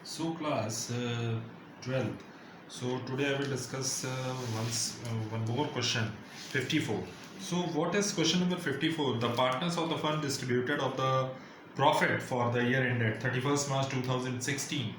So class 12th. So today I will discuss one more question 54. So what is question number 54? The partners of the fund distributed of the profit for the year ended 31st March 2016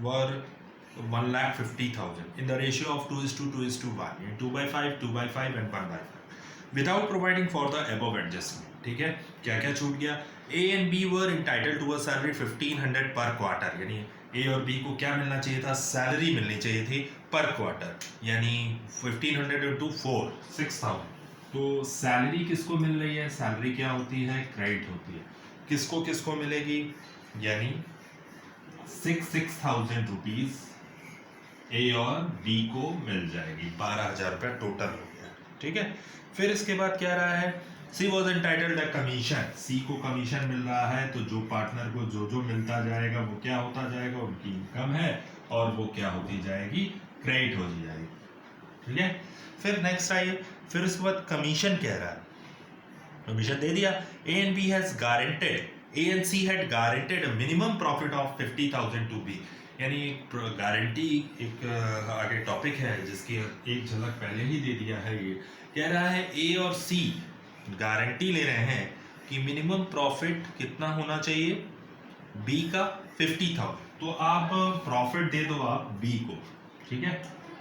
were 1,50,000 in the ratio of 2 is to 2 is to 1, 2 by 5, 2 by 5 and 1 by 5 without providing for the above adjustment. ठीक है, क्या क्या छूट गया? A and B were entitled to a salary 1500 per quarter, यानी A और B को क्या मिलना चाहिए था? सैलरी मिलनी चाहिए थी पर क्वार्टर, यानी 1500 इंटू 4 6000। तो सैलरी किसको मिल रही है? सैलरी क्या होती है? क्रेडिट होती है। किसको किसको मिलेगी? यानी 6,000 रुपीज ए और बी को मिल जाएगी। 12,000 रुपया टोटल हो गया। ठीक है, फिर इसके बाद क्या रहा है? सी वॉज एंटाइटल्ड कमीशन, सी को कमीशन मिल रहा है, तो जो पार्टनर को जो जो मिलता जाएगा वो क्या होता जाएगा? उनकी इनकम है और वो क्या होती जाएगी? क्रेडिट होती जाएगी। ठीक है, फिर नेक्स्ट आइए, फिर उसके बाद कमीशन कह रहा है, कमीशन दे दिया। A and B has guaranteed, A and C had guaranteed a minimum profit of 50,000 to B, यानी एक गारंटी एक आगे टॉपिक है जिसकी एक झलक पहले ही दे दिया है। ये कह रहा है ए और सी गारंटी ले रहे हैं कि मिनिमम प्रॉफिट कितना होना चाहिए? बी का 50,000। तो आप प्रॉफिट दे दो आप बी को, ठीक है,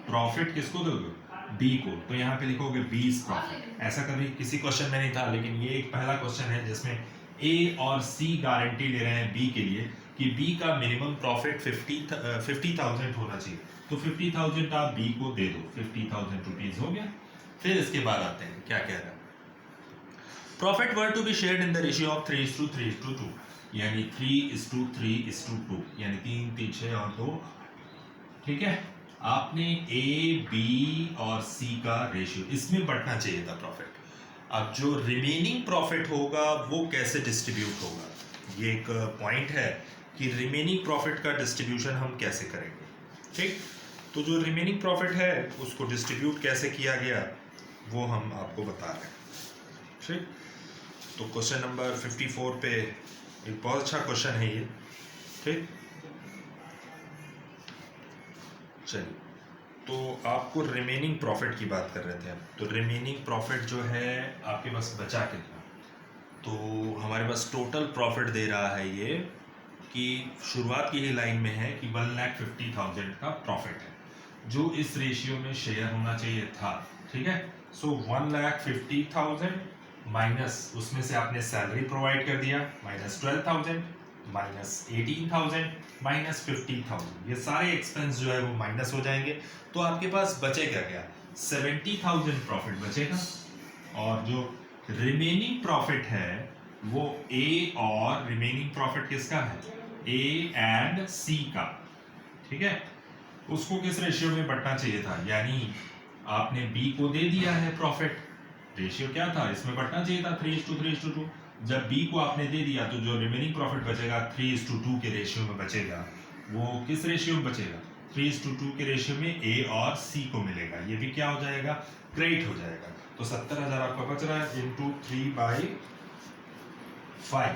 प्रॉफिट किसको दोगे? बी को। तो यहाँ पे लिखोगे बीस प्रॉफिट। ऐसा कभी किसी क्वेश्चन में नहीं था, लेकिन ये एक पहला क्वेश्चन है जिसमें ए और सी गारंटी ले रहे हैं बी के लिए कि बी का मिनिमम प्रॉफिट 50,000 होना चाहिए। तो 50,000 आप बी को दे दो, 50,000 रुपीज हो गया। फिर इसके बाद आते हैं, क्या कह रहा है? Profit were to be shared in the ratio of 3:3:2, यानी 3:3:2, यानी 3 3 6 और 2। ठीक है, आपने ए बी और सी का रेशियो इसमें बढ़ना चाहिए था प्रॉफिट। अब जो रिमेनिंग प्रॉफिट होगा वो कैसे डिस्ट्रीब्यूट होगा, ये एक पॉइंट है कि रिमेनिंग प्रॉफिट का डिस्ट्रीब्यूशन हम कैसे करेंगे। ठीक, तो जो रिमेनिंग प्रॉफिट है उसको डिस्ट्रीब्यूट कैसे किया गया वो हम आपको बता रहे हैं। ठीक, तो क्वेश्चन नंबर 54 पे एक बहुत अच्छा क्वेश्चन है ये। ठीक, चलिए, तो आपको रिमेनिंग प्रॉफिट की बात कर रहे थे हम। तो रिमेनिंग प्रॉफिट जो है आपके पास बचा कितना? तो हमारे पास टोटल प्रॉफिट दे रहा है ये कि शुरुआत की ही लाइन में है कि 1,50,000 का प्रॉफिट है जो इस रेशियो में शेयर होना चाहिए था। ठीक है, सो 1,50,000 माइनस उसमें से आपने सैलरी प्रोवाइड कर दिया, माइनस 12,000 माइनस 18,000 माइनस 50,000, ये सारे एक्सपेंस जो है वो माइनस हो जाएंगे। तो आपके पास बचेगा क्या? 70,000 प्रॉफिट बचेगा। और जो रिमेनिंग प्रॉफिट है वो ए और रिमेनिंग प्रॉफिट किसका है? ए एंड सी का। ठीक है, उसको किस रेशियो में बढ़ना चाहिए था? यानी आपने बी को दे दिया है प्रॉफिट, रेशियो क्या था? इसमें बढ़ना चाहिए था 3:3:2। जब बी को आपने दे दिया तो जो रिमेनिंग प्रॉफिट बचेगा 3:2 के रेशियो में बचेगा। वो किस रेशियो में बचेगा? 3:2 के रेशियो में ए और सी को मिलेगा। ये भी क्या हो जाएगा? क्रेडिट हो जाएगा। तो 70,000 आपका बच रहा है इंटू 3/5,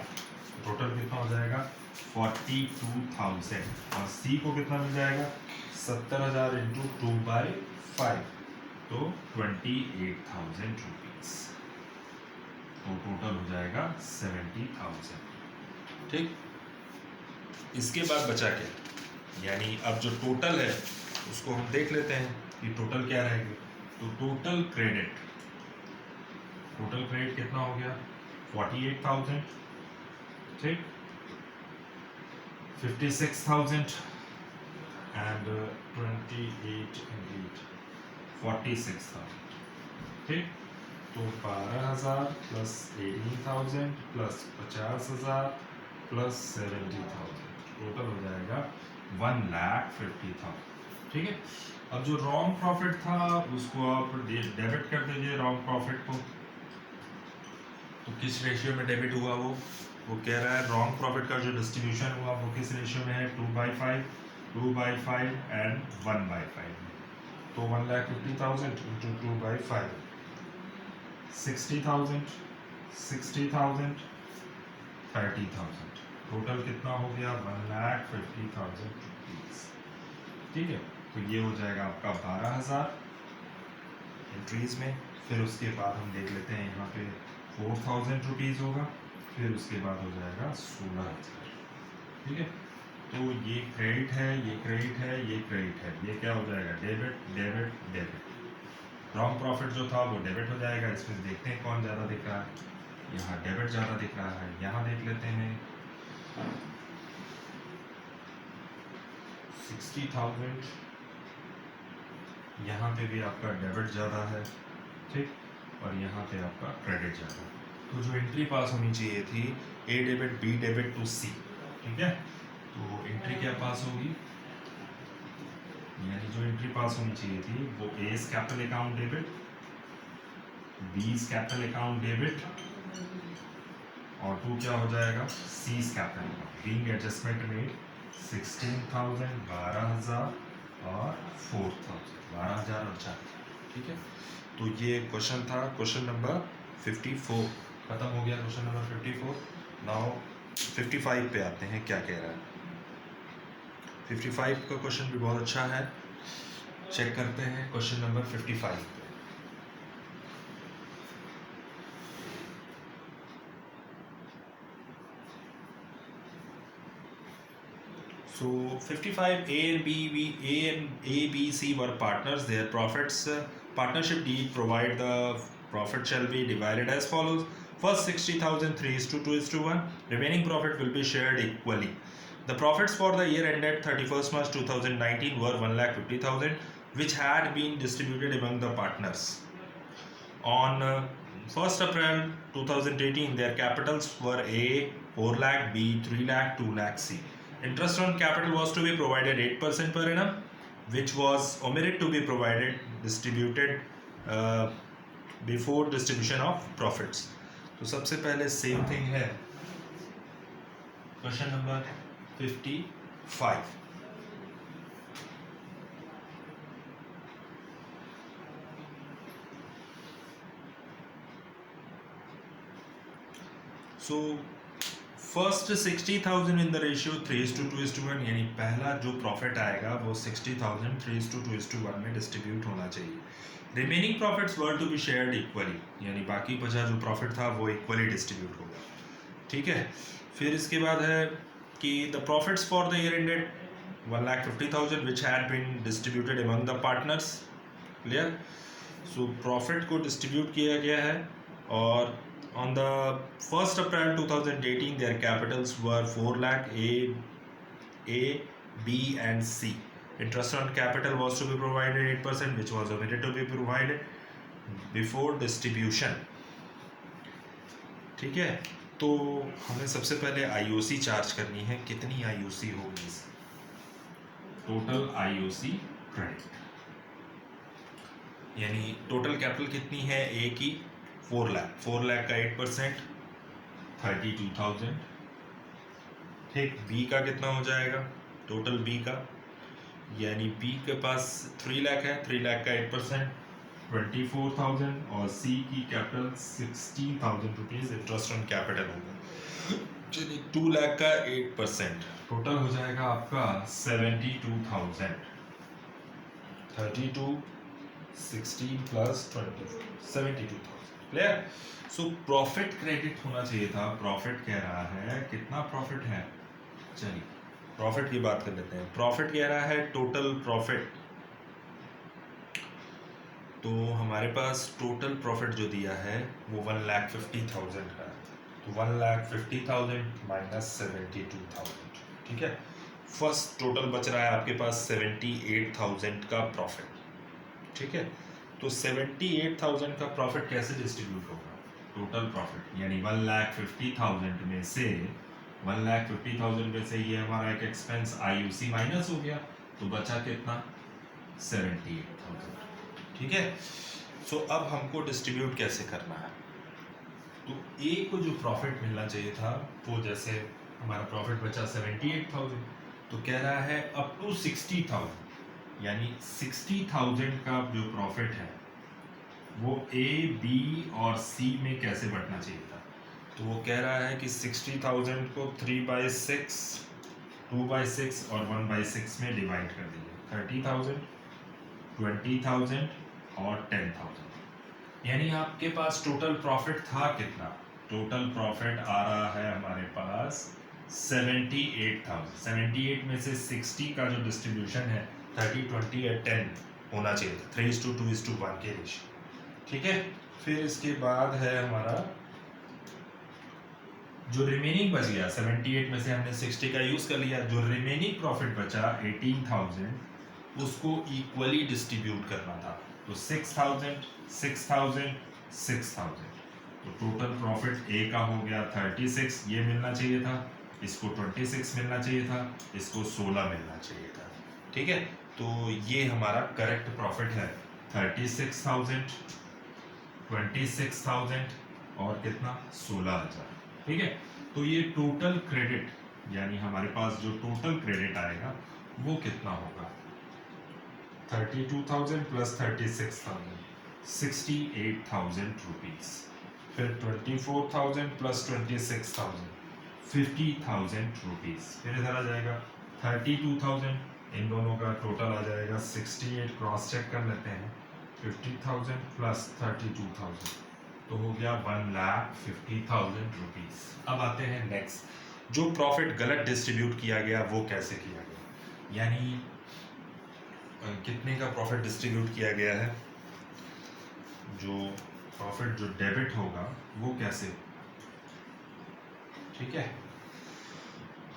टोटल कितना हो जाएगा? 42,000। और सी को कितना मिल जाएगा? 70,000 इंटू 2/5, तो 28,000 रुपीज। तो टोटल हो जाएगा 70,000। ठीक, इसके बाद बचा क्या? यानी अब जो टोटल है उसको हम देख लेते हैं कि टोटल क्या रहेगी। तो टोटल क्रेडिट कितना हो गया? 48,000। ठीक, 56,000 एंड 28 and 8 46,000। ठीक, तो 12,000 प्लस 18,000 प्लस 50,000 प्लस 70,000, टोटल हो जाएगा 1,50,000। ठीक है, अब जो रॉन्ग प्रॉफिट था उसको आप डेबिट कर दीजिए रॉन्ग प्रॉफिट को। तो किस रेशियो में डेबिट हुआ? वो कह रहा है रॉन्ग प्रॉफिट का जो डिस्ट्रीब्यूशन हुआ वो किस रेशियो में है? 2/5, 2/5 एंड 1/5। तो 1,50,000 इंटू 2/5, 60,000, 60,000, 30,000, टोटल कितना हो गया? 1,50,000 रुपीज। ठीक है, तो ये हो जाएगा आपका 12,000 एंट्रीज में। फिर उसके बाद हम देख लेते हैं यहाँ पे 4,000 रुपीज़ होगा, फिर उसके बाद हो जाएगा 16,000। ठीक है, तो ये क्रेडिट है, ये क्रेडिट है, ये क्रेडिट है, ये क्या हो जाएगा debit debit debit. Wrong profit जो था वो डेबिट हो जाएगा। इसमें देखते हैं कौन ज़्यादा दिख रहा है, यहाँ डेबिट ज़्यादा दिख रहा है। यहाँ देख लेते हैं 60,000, यहाँ पे भी आपका डेबिट ज़्यादा है, ठीक, और यहाँ पे आपका क्रेडिट ज़्यादा है। तो जो एंट्री पास होनी चाहिए थी ए डेबिट बी डेबिट टू सी, ठीक है, तो एंट्री क्या पास होगी, यानी जो एंट्री पास होनी चाहिए थी वो A capital account debit, B capital account debit, और टू क्या हो जाएगा C capital being adjustment made 16,000, 12,000 और 4,000, 12,000 और 4,000। ठीक है, तो ये क्वेश्चन था, क्वेश्चन नंबर 54 खत्म हो गया, क्वेश्चन नंबर 54। नाउ 55 पे आते हैं, क्या कह रहा है। 55 का क्वेश्चन भी बहुत अच्छा है, चेक करते हैं क्वेश्चन नंबर 55 पे। So 55 A, B, C were partners. Their partnership deed provide the profit shall be divided as follows. First 60,000 3:2:1. Remaining profit will be shared equally. The profits for the year ended 31st March 2019 were 1,50,000, which had been distributed among the partners. On 1st April 2018, their capitals were A 4 lakh, B 3 lakh, 2 lakh, C. Interest on capital was to be provided 8% per annum, which was omitted to be distributed before distribution of profits. तो सबसे पहले same thing है question number 55। So first 60,000 in the ratio 3:2:1, यानी पहला जो profit आएगा वो 60,000 3:2:1 में डिस्ट्रीब्यूट होना चाहिए। Remaining profits were to be shared equally, यानी बाकी बचा जो प्रॉफिट था वो इक्वली डिस्ट्रीब्यूट होगा। ठीक है, फिर इसके बाद है कि the profits for the year ended 1,50,000 which had been distributed among the partners. Clear, so profit को डिस्ट्रीब्यूट किया गया है, और on the 1st April 2018 their capitals were 4 lakh, A, B and C. Interest on capital was to be provided 8%, which was omitted to be provided before distribution. ठीक है, तो हमें सबसे पहले IOC चार्ज करनी है। कितनी IOC होगी, टोटल IOC क्रेडिट, यानी टोटल कैपिटल कितनी है ए की 4 लाख, 4 लाख का 8% 32,000। ठीक, बी का कितना हो जाएगा टोटल बी का, यानी बी के पास 3 लाख है, 3 लाख का 8% 24,000, और सी की capital 60,000 rupees interest on capital होगा, चलिए 2 लाख का 8%, टोटल हो जाएगा आपका 72,000। 32 16 plus 24 72,000। Clear, so profit credit होना चाहिए था। प्रॉफिट कह रहा है कितना प्रॉफिट है, चलिए प्रॉफिट की बात कर लेते हैं। प्रॉफिट कह रहा है टोटल प्रॉफिट, तो हमारे पास टोटल प्रॉफिट जो दिया है वो 1,50,000 का है, तो 1,50,000 माइनस 72,000। ठीक है, फर्स्ट टोटल बच रहा है आपके पास 78,000 का प्रॉफिट। ठीक है, तो 78,000 का प्रॉफिट कैसे डिस्ट्रीब्यूट होगा, टोटल प्रॉफिट यानी 1,50,000 में से 1,50,000 में से ये हमारा एक एक्सपेंस IUC माइनस हो गया, तो बचा कितना 78,000। ठीक है, सो अब हमको डिस्ट्रीब्यूट कैसे करना है, तो ए को जो प्रॉफिट मिलना चाहिए था वो, जैसे हमारा प्रॉफिट बचा 78,000, तो कह रहा है अप टू 60,000, यानी 60,000 का जो प्रॉफिट है वो ए, बी और सी में कैसे बढ़ना चाहिए था। तो वो कह रहा है कि 60,000 को 3/6 2/6 और 1/6 में डिवाइड कर दीजिए। 30,000, 20,000 और 10,000। यानी आपके पास टोटल प्रॉफिट था कितना? टोटल प्रॉफिट आ रहा है हमारे पास 78,000। 78 में से 60 का जो डिस्ट्रीब्यूशन है 30, 20 या 10 होना चाहिए था, 3:2:1 के रेशियो। ठीक है, फिर इसके बाद है हमारा जो रिमेनिंग बच गया, 78 में से हमने 60 का यूज कर लिया, जो रिमेनिंग प्रॉफिट बचा 18,000 उसको इक्वली डिस्ट्रीब्यूट करना था। तो 6,000, 6,000, 6,000, तो टोटल प्रॉफिट ए का हो गया 36, ये मिलना चाहिए था, इसको 26 मिलना चाहिए था, इसको 16 मिलना चाहिए था। ठीक है, तो ये हमारा करेक्ट प्रॉफिट है 36,000, 26,000 और कितना 16,000। ठीक है, तो ये टोटल क्रेडिट यानी हमारे पास जो टोटल क्रेडिट आएगा वो कितना होगा? 32,000 प्लस 36,000, 68,000 रुपीज। फिर 24,000 प्लस 26,000, 50,000 रुपीज। फिर इधर आ जाएगा 32,000, इन दोनों का टोटल आ जाएगा 68, क्रॉस चेक कर लेते हैं, 50,000 प्लस 32,000 तो हो गया 1,50,000 रुपीज। अब आते हैं नेक्स्ट, जो प्रॉफिट गलत डिस्ट्रीब्यूट किया गया वो कैसे किया गया, यानी कितने का प्रॉफिट डिस्ट्रीब्यूट किया गया है? जो प्रॉफिट जो डेबिट होगा वो कैसे? ठीक है,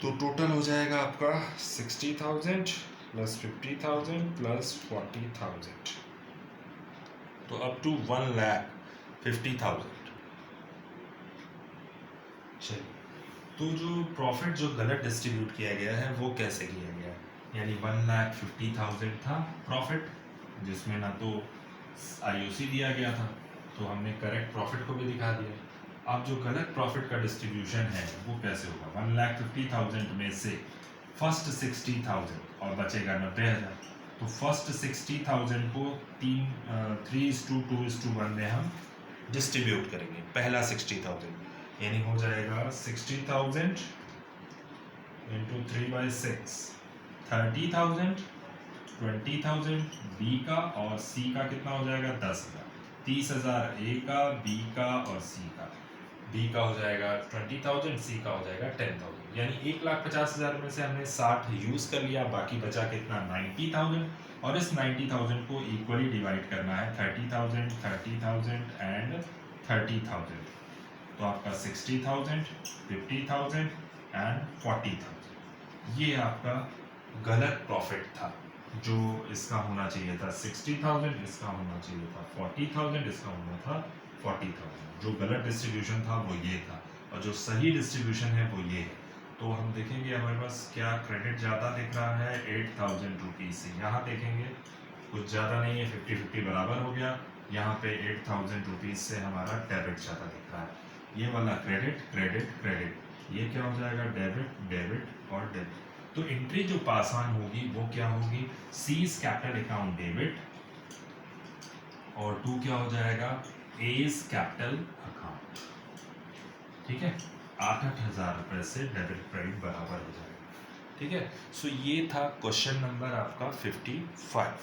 तो टोटल हो जाएगा आपका 60,000 प्लस 50,000 प्लस 40,000, तो अप टू 1,50,000। चलिए, तो जो प्रॉफिट जो गलत डिस्ट्रीब्यूट किया गया है वो कैसे किया गया, यानी 1,50,000 था प्रॉफिट, जिसमें ना तो आईओसी दिया गया था, तो हमने करेक्ट प्रॉफिट को भी दिखा दिया। अब जो गलत प्रॉफिट का डिस्ट्रीब्यूशन है वो कैसे होगा? 1,50,000 में से फर्स्ट 60,000 और बचेगा 90,000, तो फर्स्ट 60,000 को 3:2:1 में हम डिस्ट्रीब्यूट करेंगे। पहला 60,000 यानी हो जाएगा 60,000 इंटू 3/6, 30,000, 20,000 बी का और सी का कितना हो जाएगा 10,000, 30,000 ए का, बी का और सी का। बी का हो जाएगा 20,000, सी का हो जाएगा 10,000, यानी 1,50,000 में से हमने 60 यूज कर लिया, बाकी बचा कितना 90,000, और इस 90,000 को इक्वली डिवाइड करना है 30,000, 30,000 एंड 30,000, तो आपका 60,000, 50,000 एंड 40,000। ये आपका गलत प्रॉफिट था, जो इसका होना चाहिए था 60,000, इसका होना चाहिए था 40,000, इसका होना था 40,000। जो गलत डिस्ट्रीब्यूशन था वो ये था, और जो सही डिस्ट्रीब्यूशन है वो ये है। तो हम देखेंगे हमारे पास क्या क्रेडिट ज़्यादा दिख रहा है 8,000 रुपीज़ से, यहाँ देखेंगे कुछ ज़्यादा नहीं है, 50-50 बराबर हो गया। यहाँ पे 8,000 रुपीज़ से हमारा डेबिट ज़्यादा दिख रहा है, ये वाला क्रेडिट क्रेडिट क्रेडिट, ये क्या हो जाएगा डेबिट डेबिट और डेबिट। तो एंट्री जो पास ऑन होगी वो क्या होगी? सीज कैपिटल अकाउंट डेबिट, और 2 क्या हो जाएगा एज कैपिटल अकाउंट। ठीक है, 8,000 रुपए से डेबिट क्रेडिट बराबर हो जाएगा। ठीक है, सो ये था क्वेश्चन नंबर आपका 55।